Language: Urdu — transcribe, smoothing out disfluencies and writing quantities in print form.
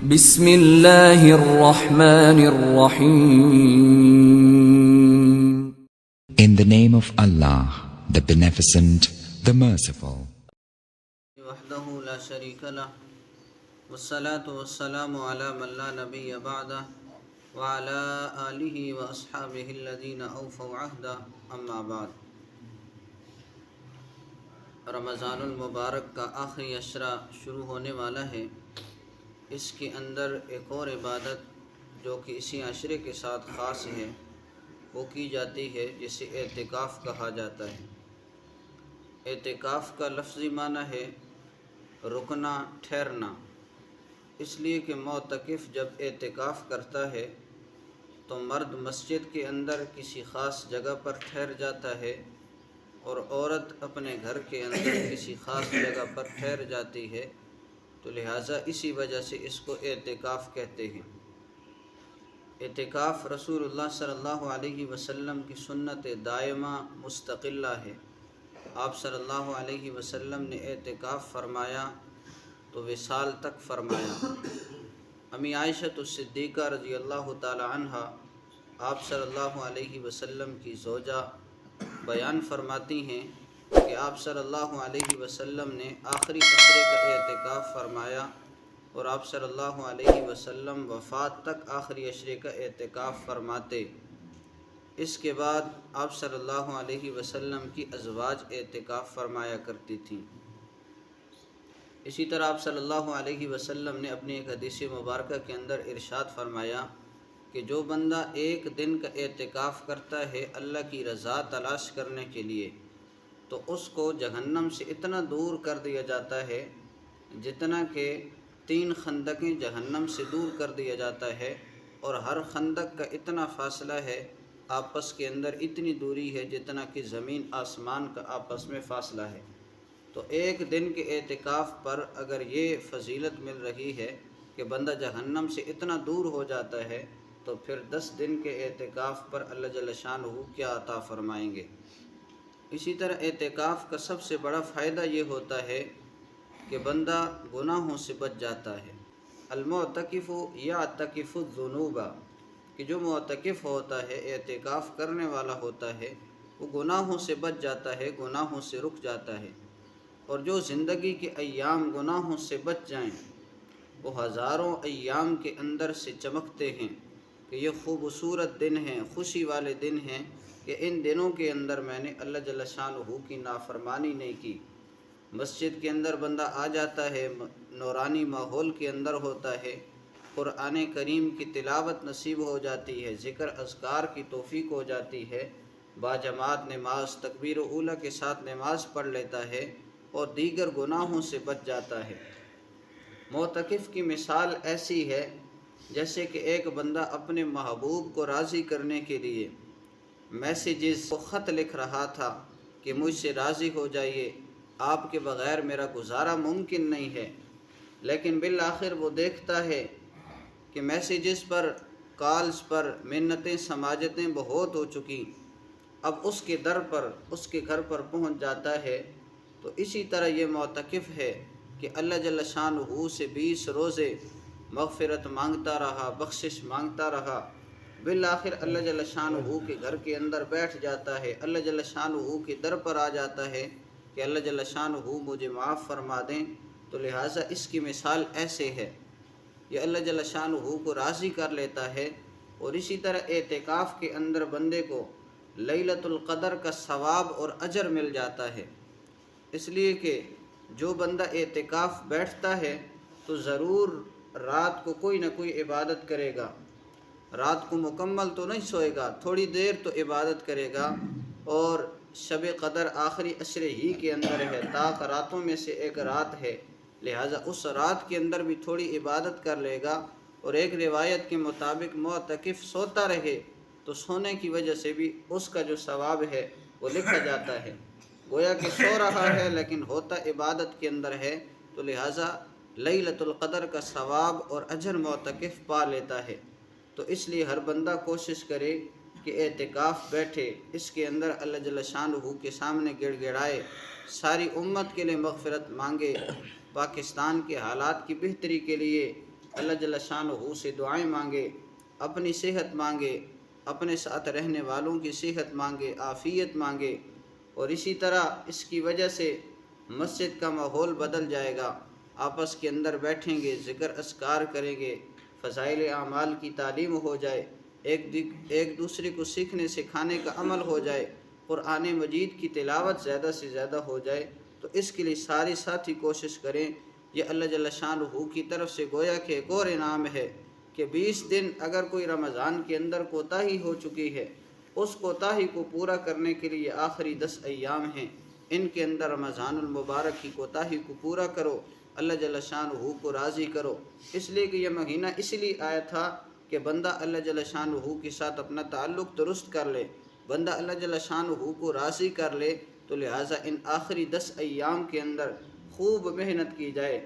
بسم اللہ الرحمن الرحیم. In the name of Allah, the Beneficent, the Merciful. وحدہ لا شریک لہ والصلاة والسلام علی من لا نبی بعدہ وعلی آلہ واصحابہ الذین اوفوا عہدہ، اما بعد. رمضان المبارک کا آخری عشرہ شروع ہونے والا ہے. اس کے اندر ایک اور عبادت جو کہ اسی عشرے کے ساتھ خاص ہے وہ کی جاتی ہے، جسے اعتکاف کہا جاتا ہے. اعتکاف کا لفظی معنی ہے رکنا، ٹھہرنا. اس لیے کہ معتکف جب اعتکاف کرتا ہے تو مرد مسجد کے اندر کسی خاص جگہ پر ٹھہر جاتا ہے اور عورت اپنے گھر کے اندر کسی خاص جگہ پر ٹھہر جاتی ہے، تو لہٰذا اسی وجہ سے اس کو اعتکاف کہتے ہیں. اعتکاف رسول اللہ صلی اللہ علیہ وسلم کی سنت دائمہ مستقلہ ہے. آپ صلی اللہ علیہ وسلم نے اعتکاف فرمایا تو وصال تک فرمایا. امی عائشہ الصدیقہ رضی اللہ تعالی عنہ آپ صلی اللہ علیہ وسلم کی زوجہ بیان فرماتی ہیں کہ آپ صلی اللہ علیہ وسلم نے آخری عشرے کا اعتکاف فرمایا اور آپ صلی اللہ علیہ وسلم وفات تک آخری عشرے کا اعتکاف فرماتے. اس کے بعد آپ صلی اللہ علیہ وسلم کی ازواج اعتکاف فرمایا کرتی تھیں. اسی طرح آپ صلی اللہ علیہ وسلم نے اپنی ایک حدیث مبارکہ کے اندر ارشاد فرمایا کہ جو بندہ ایک دن کا اعتکاف کرتا ہے اللہ کی رضا تلاش کرنے کے لیے، تو اس کو جہنم سے اتنا دور کر دیا جاتا ہے جتنا کہ 3 خندقیں جہنم سے دور کر دیا جاتا ہے، اور ہر خندق کا اتنا فاصلہ ہے، آپس کے اندر اتنی دوری ہے جتنا کہ زمین آسمان کا آپس میں فاصلہ ہے. تو ایک دن کے اعتکاف پر اگر یہ فضیلت مل رہی ہے کہ بندہ جہنم سے اتنا دور ہو جاتا ہے، تو پھر 10 دن کے اعتکاف پر اللہ جل شانہ کیا عطا فرمائیں گے. اسی طرح اعتکاف کا سب سے بڑا فائدہ یہ ہوتا ہے کہ بندہ گناہوں سے بچ جاتا ہے. المعتکف یعتکف الذنوب، کہ جو معتکف ہوتا ہے، اعتکاف کرنے والا ہوتا ہے، وہ گناہوں سے بچ جاتا ہے، گناہوں سے رک جاتا ہے. اور جو زندگی کے ایام گناہوں سے بچ جائیں وہ ہزاروں ایام کے اندر سے چمکتے ہیں کہ یہ خوبصورت دن ہیں، خوشی والے دن ہیں کہ ان دنوں کے اندر میں نے اللہ جل شانہ کی نافرمانی نہیں کی. مسجد کے اندر بندہ آ جاتا ہے، نورانی ماحول کے اندر ہوتا ہے، قرآن کریم کی تلاوت نصیب ہو جاتی ہے، ذکر اذکار کی توفیق ہو جاتی ہے، باجماعت نماز تکبیر اولیٰ کے ساتھ نماز پڑھ لیتا ہے اور دیگر گناہوں سے بچ جاتا ہے. معتکف کی مثال ایسی ہے جیسے کہ ایک بندہ اپنے محبوب کو راضی کرنے کے لیے میسیجز کو خط لکھ رہا تھا کہ مجھ سے راضی ہو جائیے، آپ کے بغیر میرا گزارا ممکن نہیں ہے. لیکن بالآخر وہ دیکھتا ہے کہ میسیجز پر، کالز پر منتیں سماجتیں بہت ہو چکی، اب اس کے در پر، اس کے گھر پر پہنچ جاتا ہے. تو اسی طرح یہ معتکف ہے کہ اللہ جل شانہ سے 20 روزے مغفرت مانگتا رہا، بخشش مانگتا رہا، بالآخر اللہ جل شانہ کے گھر کے اندر بیٹھ جاتا ہے، اللہ جل شانہ کے در پر آ جاتا ہے کہ اللہ جل شانہ مجھے معاف فرما دیں. تو لہٰذا اس کی مثال ایسے ہے، یہ اللہ جل شانہ کو راضی کر لیتا ہے. اور اسی طرح اعتکاف کے اندر بندے کو لیلۃ القدر کا ثواب اور اجر مل جاتا ہے. اس لیے کہ جو بندہ اعتکاف بیٹھتا ہے تو ضرور رات کو کوئی نہ کوئی عبادت کرے گا، رات کو مکمل تو نہیں سوئے گا، تھوڑی دیر تو عبادت کرے گا. اور شب قدر آخری عشرے ہی کے اندر ہے، طاق راتوں میں سے ایک رات ہے، لہٰذا اس رات کے اندر بھی تھوڑی عبادت کر لے گا. اور ایک روایت کے مطابق معتکف سوتا رہے تو سونے کی وجہ سے بھی اس کا جو ثواب ہے وہ لکھا جاتا ہے. گویا کہ سو رہا ہے لیکن ہوتا عبادت کے اندر ہے، تو لہٰذا لیلۃ القدر کا ثواب اور اجر معتکف پا لیتا ہے. تو اس لیے ہر بندہ کوشش کرے کہ اعتکاف بیٹھے، اس کے اندر اللہ جل شانہ کے سامنے گڑ گڑائے، ساری امت کے لیے مغفرت مانگے، پاکستان کے حالات کی بہتری کے لیے اللہ جل شانہ سے دعائیں مانگے، اپنی صحت مانگے، اپنے ساتھ رہنے والوں کی صحت مانگے، عافیت مانگے، اور اسی طرح اس کی وجہ سے مسجد کا ماحول بدل جائے گا۔ آپس کے اندر بیٹھیں گے، ذکر اذکار کریں گے، فضائل اعمال کی تعلیم ہو جائے، ایک دوسرے کو سیکھنے سکھانے کا عمل ہو جائے، قرآن مجید کی تلاوت زیادہ سے زیادہ ہو جائے۔ تو اس کے لیے سارے ساتھی کوشش کریں۔ یہ اللہ جل شانہ کی طرف سے گویا کہ ایک اور انعام ہے کہ 20 دن اگر کوئی رمضان کے اندر کوتاہی ہو چکی ہے، اس کوتاہی کو پورا کرنے کے لیے آخری 10 ایام ہیں، ان کے اندر رمضان المبارک کی کوتاہی کو پورا کرو، اللہ جل شانہ کو راضی کرو۔ اس لیے کہ یہ مہینہ اس لیے آیا تھا کہ بندہ اللہ جل شانہ کے ساتھ اپنا تعلق درست کر لے، بندہ اللہ جل شانہ کو راضی کر لے، تو لہٰذا ان آخری 10 ایام کے اندر خوب محنت کی جائے۔